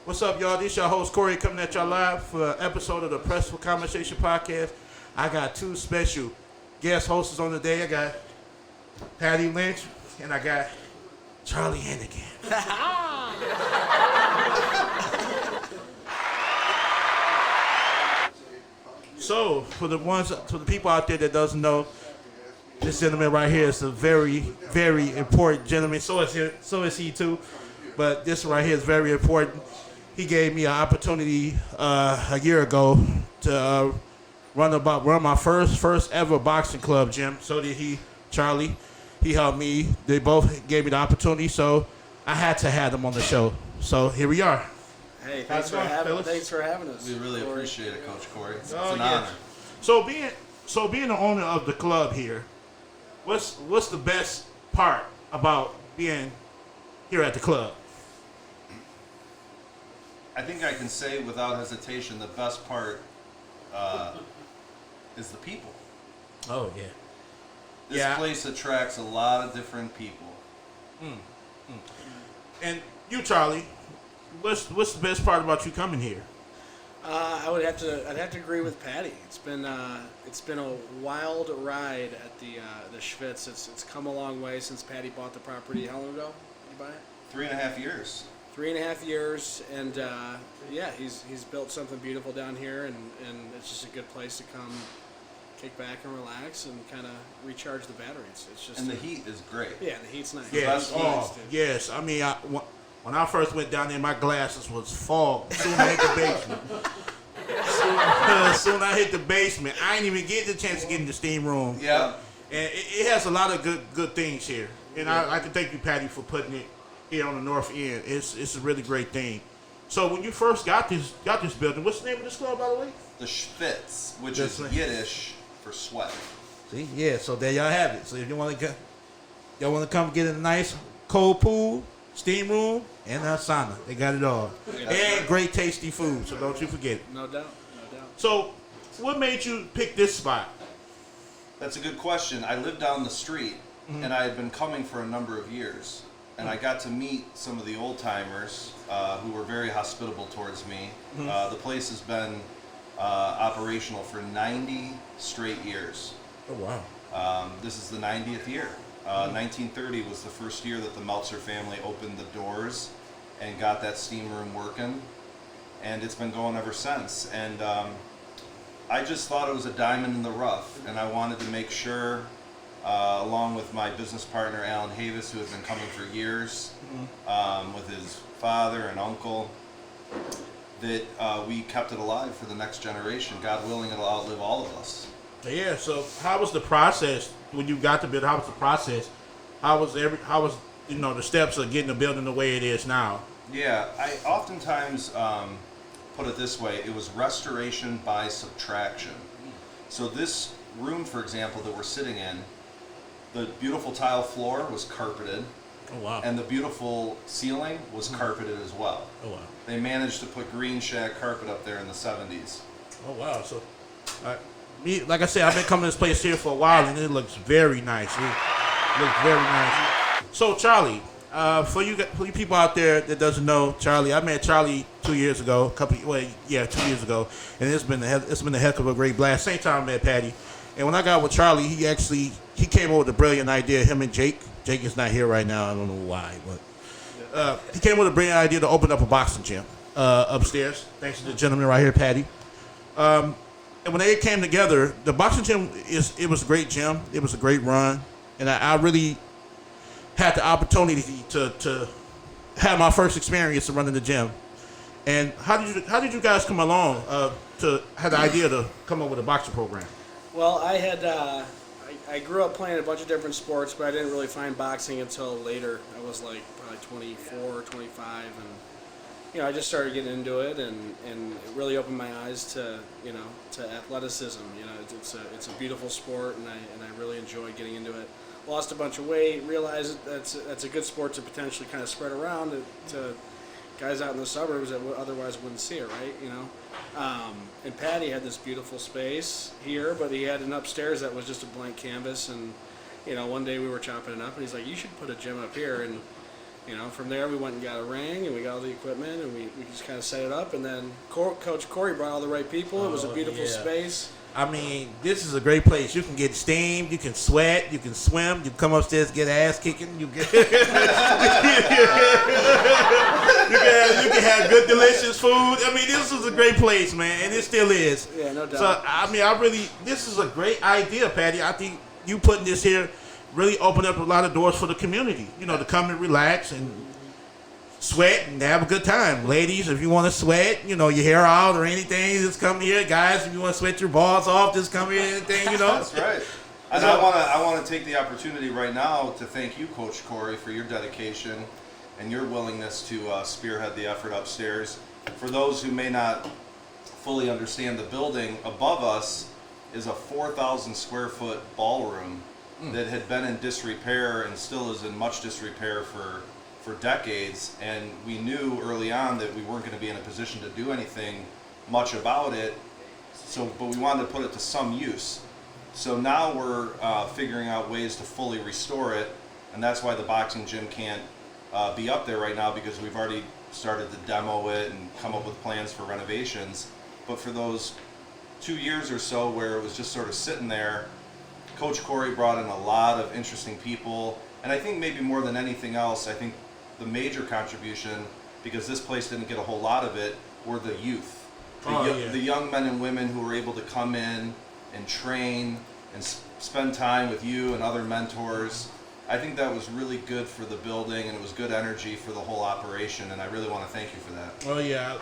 What's up, y'all? This your host, Corey, coming at y'all live for an episode of the Press for Conversation podcast. I got two special guest hosts on the day. I got Patty Lynch, and I got Charlie Hennigan. So, for the people out there that doesn't know, this gentleman right here is a very, very important gentleman. So is he too. But this right here is very important. He gave me an opportunity a year ago to run my first ever boxing club gym. So did he, Charlie. He helped me. They both gave me the opportunity, so I had to have them on the show. So here we are. Hey, thanks for having us. We really appreciate it, Coach Corey. It's an honor. So being the owner of the club here, what's the best part about being here at the club? I think I can say without hesitation the best part is the people. Oh, yeah. This place attracts a lot of different people. And you, Charlie, what's the best part about you coming here? I'd have to agree with Patty. It's been a wild ride at the Schwitz. It's come a long way since Patty bought the property. How long ago did you buy it? 3.5 years. 3.5 years, and he's built something beautiful down here, and it's just a good place to come, kick back and relax, and kind of recharge the batteries. It's just and the heat is great. Yeah, the heat's nice. Yes, yes. I mean, when I first went down there, my glasses was fogged. Soon I hit the basement. Soon I hit the basement. I didn't even get the chance to get in the steam room. Yeah. And it has a lot of good things here. And I like to thank you, Patty, for putting it here on the north end. It's a really great thing. So when you first got this building, what's the name of this club, by the way? The Schwitz, which is Yiddish for sweat. See, yeah. So there y'all have it. So if you want to come get in a nice cold pool, steam room, and a sauna, they got it all. And great tasty food. So don't you forget it. No doubt. So what made you pick this spot? That's a good question. I lived down the street, and I had been coming for a number of years. And I got to meet some of the old timers who were very hospitable towards me. The place has been operational for 90 straight years. Oh, wow. This is the 90th year. 1930 was the first year that the Meltzer family opened the doors and got that steam room working. And it's been going ever since. And I just thought it was a diamond in the rough. And I wanted to make sure, along with my business partner, Alan Havis, who had been coming for years, with his father and uncle, that we kept it alive for the next generation. God willing, it'll outlive all of us. Yeah, so how was the process when you got the building? How was the process? How was the steps of getting the building the way it is now? Yeah, I oftentimes put it this way: it was restoration by subtraction. So this room, for example, that we're sitting in, the beautiful tile floor was carpeted. Oh, wow. And the beautiful ceiling was carpeted as well. Oh, wow. They managed to put green shag carpet up there in the 70s. Oh, wow. So, like I said, I've been coming to this place here for a while, and it looks very nice. It looks very nice. So, Charlie, for you people out there that doesn't know Charlie, I met Charlie 2 years ago, 2 years ago, and it's been a heck of a great blast. Same time I met Patty. And when I got with Charlie, he came up with a brilliant idea. Him and Jake is not here right now. I don't know why, but he came with a brilliant idea to open up a boxing gym upstairs. Thanks to the gentleman right here, Patty. And when they came together, the boxing gym it was a great gym. It was a great run, and I really had the opportunity to have my first experience of running the gym. And how did you guys come along to have the idea to come up with a boxing program? Well, I grew up playing a bunch of different sports, but I didn't really find boxing until later. I was like probably 24, 25, and I just started getting into it, and it really opened my eyes to athleticism. It's a beautiful sport, and I really enjoy getting into it. Lost a bunch of weight, realized that's a good sport to potentially kind of spread around to guys out in the suburbs that otherwise wouldn't see it, right? And Patty had this beautiful space here, but he had an upstairs that was just a blank canvas. And one day we were chopping it up, and he's like, "You should put a gym up here." And From there we went and got a ring and we got all the equipment and we just kind of set it up. And then Coach Corey brought all the right people. It was a beautiful space. I mean, this is a great place. You can get steamed, you can sweat, you can swim, you can come upstairs, get ass kicking, you can you can have good, delicious food. I mean, this is a great place, man, and it still is. Yeah, no doubt. So, I mean, this is a great idea, Patty. I think you putting this here really opened up a lot of doors for the community, to come and relax and sweat and have a good time. Ladies, if you want to sweat, your hair out or anything, just come here. Guys, if you want to sweat your balls off, just come here. Anything, That's right. And I want to take the opportunity right now to thank you, Coach Corey, for your dedication and your willingness to spearhead the effort upstairs. For those who may not fully understand the building, above us is a 4,000 square foot ballroom that had been in disrepair and still is in much disrepair for decades, and we knew early on that we weren't going to be in a position to do anything much about it, but we wanted to put it to some use. So now we're figuring out ways to fully restore it, and that's why the boxing gym can't be up there right now, because we've already started to demo it and come up with plans for renovations. But for those 2 years or so where it was just sort of sitting there, Coach Corey brought in a lot of interesting people, and I think maybe more than anything else, I think the major contribution, because this place didn't get a whole lot of it, were the youth. The young men and women who were able to come in and train and spend time with you and other mentors. I think that was really good for the building, and it was good energy for the whole operation, and I really want to thank you for that. Oh, yeah.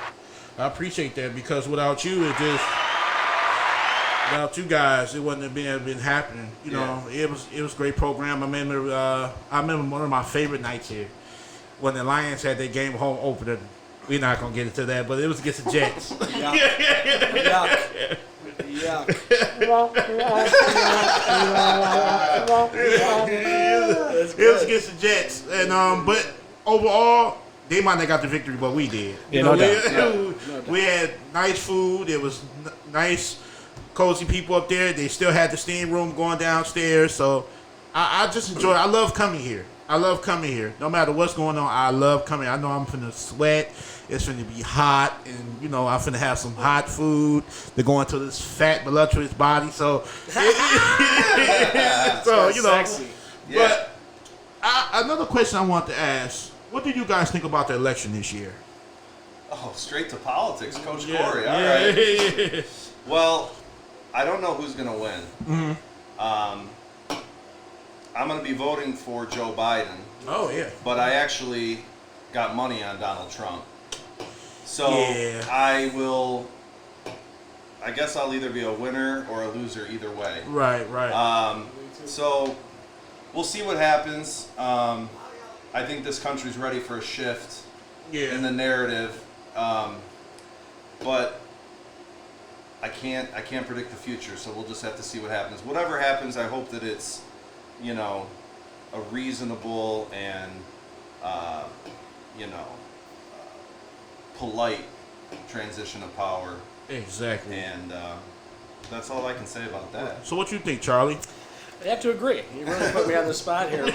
I appreciate that, because without you, without you guys, it wouldn't have been happening. It was a great program. I remember one of my favorite nights here when the Lions had their game home opener. We're not gonna get into that, but it was against the Jets. Yuck. Yuck. It was against the Jets, and but overall, they might not got the victory, but we did. No doubt. We had nice food. It was nice, cozy people up there. They still had the steam room going downstairs, so I just enjoy it. I love coming here. No matter what's going on, I love coming. I know I'm finna sweat. It's finna be hot, and I'm finna have some hot food to go into this fat, voluptuous body. So, Sexy. But another question I want to ask: what did you guys think about the election this year? Oh, straight to politics, Coach Corey. All right. Well, I don't know who's gonna win. Mm-hmm. I'm going to be voting for Joe Biden. Oh, yeah. But I actually got money on Donald Trump. So yeah. I guess I'll either be a winner or a loser either way. Right. So we'll see what happens. I think this country's ready for a shift in the narrative. But I can't predict the future, so we'll just have to see what happens. Whatever happens, I hope that it's a reasonable and, polite transition of power. Exactly. And that's all I can say about that. So what you think, Charlie? I have to agree. You really put me on the spot here, but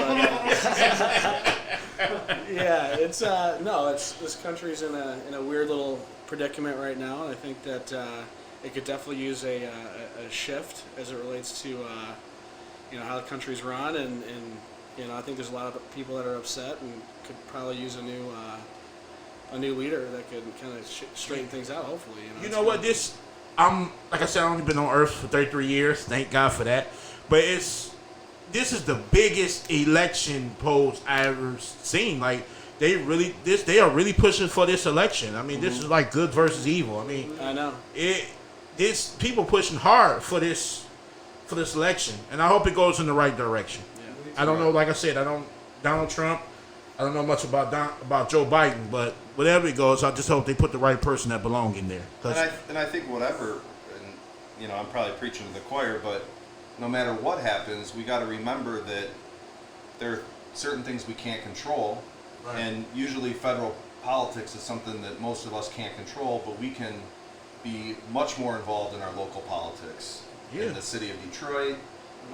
yeah, it's this country's in a weird little predicament right now, and I think that it could definitely use a shift as it relates to how the country's run, and I think there's a lot of people that are upset and could probably use a new leader that could kind of straighten things out. Hopefully, You know what? Like I said, I've only been on Earth for 33 years. Thank God for that. But this is the biggest election polls I ever seen. Like they are really pushing for this election. I mean, this is like good versus evil. I mean, I know people pushing hard for this election, and I hope it goes in the right direction. Yeah. I don't know, like I said, Donald Trump. I don't know much about Joe Biden, but whatever it goes, I just hope they put the right person that belong in there. And I think whatever, and I'm probably preaching to the choir, but no matter what happens, we got to remember that there are certain things we can't control, right. And usually federal politics is something that most of us can't control, but we can be much more involved in our local politics. Yeah. In the city of Detroit,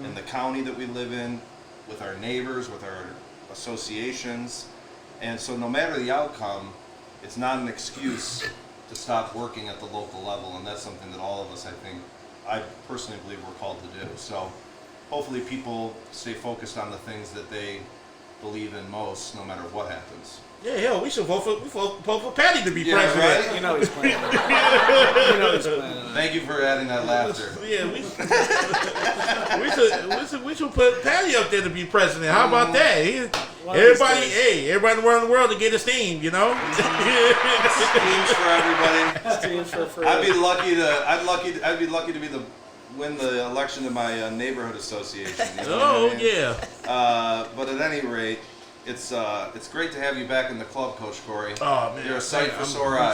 in the county that we live in, with our neighbors, with our associations, And so no matter the outcome, it's not an excuse to stop working at the local level, and that's something that all of us, I personally believe we're called to do. So hopefully people stay focused on the things that they believe in most, no matter what happens. Yeah, hell, we should vote for Patty to be Yeah, president. right? You know he's planning on it. You know he's planning on it. Thank you for adding that laughter. Yeah, we should put Patty up there to be president. How about that? One of these Everybody, days. hey, everybody around the world to get esteemed, you know. Teams for everybody. Teams for free. I'd be lucky to win the election in my neighborhood association. You know Oh what I mean? yeah. But at any rate, it's great to have you back in the club, Coach Corey. Oh man, You're a sight for I'm- sore eyes.